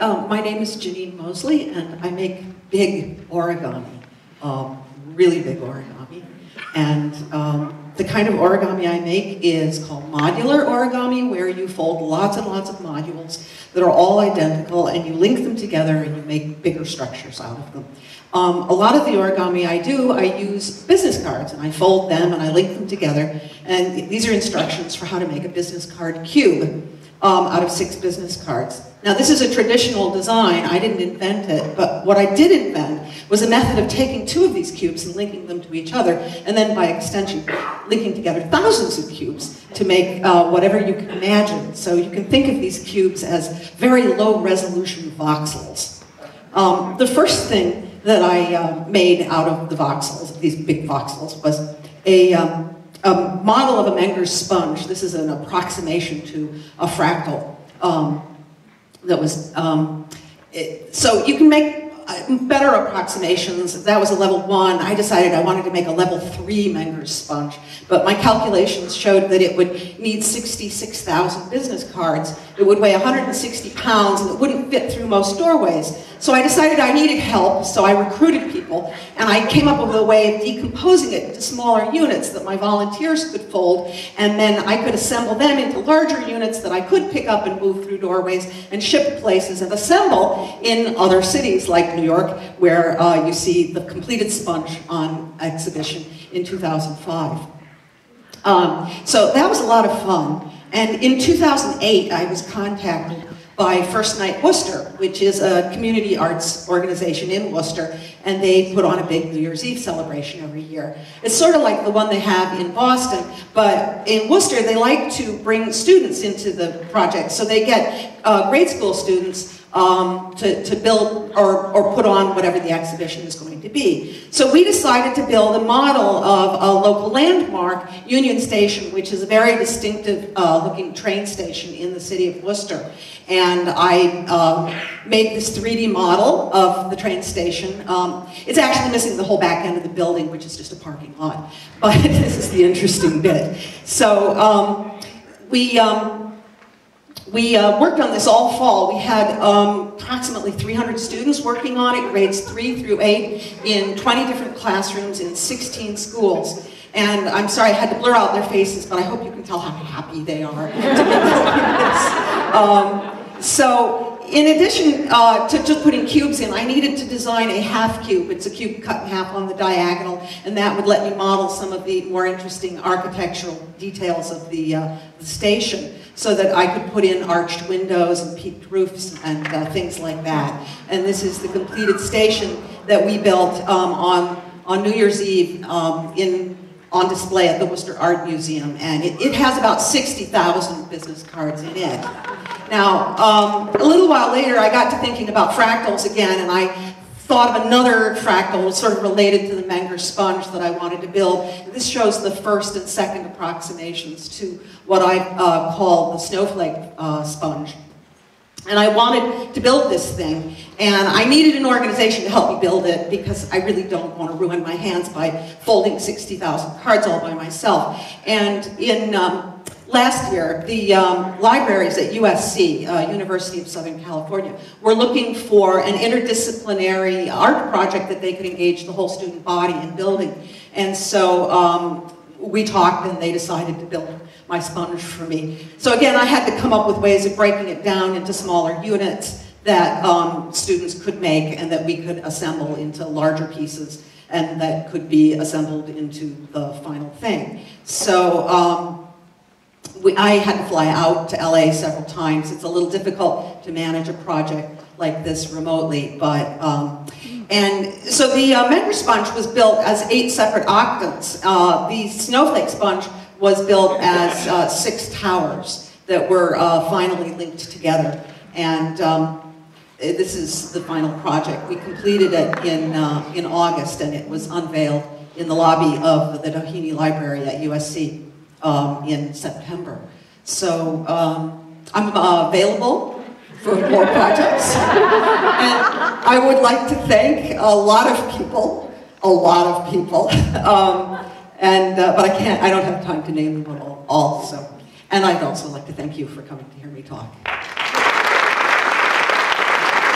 Hi, my name is Jeannine Mosely, and I make big origami, really big origami. And the kind of origami I make is called modular origami, where you fold lots and lots of modules that are all identical, and you link them together and you make bigger structures out of them. A lot of the origami I do, I use business cards, and I fold them and I link them together. And these are instructions for how to make a business card cube out of 6 business cards. Now, this is a traditional design. I didn't invent it, but what I did invent was a method of taking 2 of these cubes and linking them to each other, and then by extension, linking together thousands of cubes to make whatever you can imagine. So you can think of these cubes as very low-resolution voxels. The first thing that I made out of the voxels, these big voxels, was a model of a Menger sponge. This is an approximation to a fractal. That was, so you can make better approximations. That was a level 1. I decided I wanted to make a level 3 Menger sponge, but my calculations showed that it would need 66,000 business cards. It would weigh 160 pounds, and it wouldn't fit through most doorways. So I decided I needed help, so I recruited people, and I came up with a way of decomposing it into smaller units that my volunteers could fold, and then I could assemble them into larger units that I could pick up and move through doorways and ship places and assemble in other cities like New York, where you see the completed sponge on exhibition in 2005. So that was a lot of fun. And in 2008, I was contacted by First Night Worcester, which is a community arts organization in Worcester, and they put on a big New Year's Eve celebration every year. It's sort of like the one they have in Boston, but in Worcester they like to bring students into the project, so they get grade school students to build or put on whatever the exhibition is going to be. So we decided to build a model of a local landmark, Union Station, which is a very distinctive looking train station in the city of Worcester. And I made this 3D model of the train station. It's actually missing the whole back end of the building, which is just a parking lot. But this is the interesting bit. So we worked on this all fall. We had approximately 300 students working on it, grades 3 through 8, in 20 different classrooms in 16 schools. And I'm sorry I had to blur out their faces, but I hope you can tell how happy they are to be doing this. So in addition to just putting cubes in, I needed to design a half cube. It's a cube cut in half on the diagonal, and that would let me model some of the more interesting architectural details of the station, so that I could put in arched windows and peaked roofs and things like that. And this is the completed station that we built on New Year's Eve on display at the Worcester Art Museum. And it has about 60,000 business cards in it. Now, a little while later, I got to thinking about fractals again, and I thought of another fractal sort of related to the Menger sponge that I wanted to build. This shows the first and second approximations to what I call the snowflake sponge. And I wanted to build this thing, and I needed an organization to help me build it because I really don't want to ruin my hands by folding 60,000 cards all by myself. And in last year, the libraries at USC, University of Southern California, were looking for an interdisciplinary art project that they could engage the whole student body in building. And so we talked, and they decided to build my sponge for me. So again, I had to come up with ways of breaking it down into smaller units that students could make and that we could assemble into larger pieces and that could be assembled into the final thing. So I had to fly out to LA several times. It's a little difficult to manage a project like this remotely, but and so the Menger sponge was built as 8 separate octants. The snowflake sponge was built as 6 towers that were finally linked together. And this is the final project. We completed it in August, and it was unveiled in the lobby of the Doheny Library at USC in September. So I'm available for more projects. And I would like to thank a lot of people. But I don't have time to name them all, so. And I'd also like to thank you for coming to hear me talk.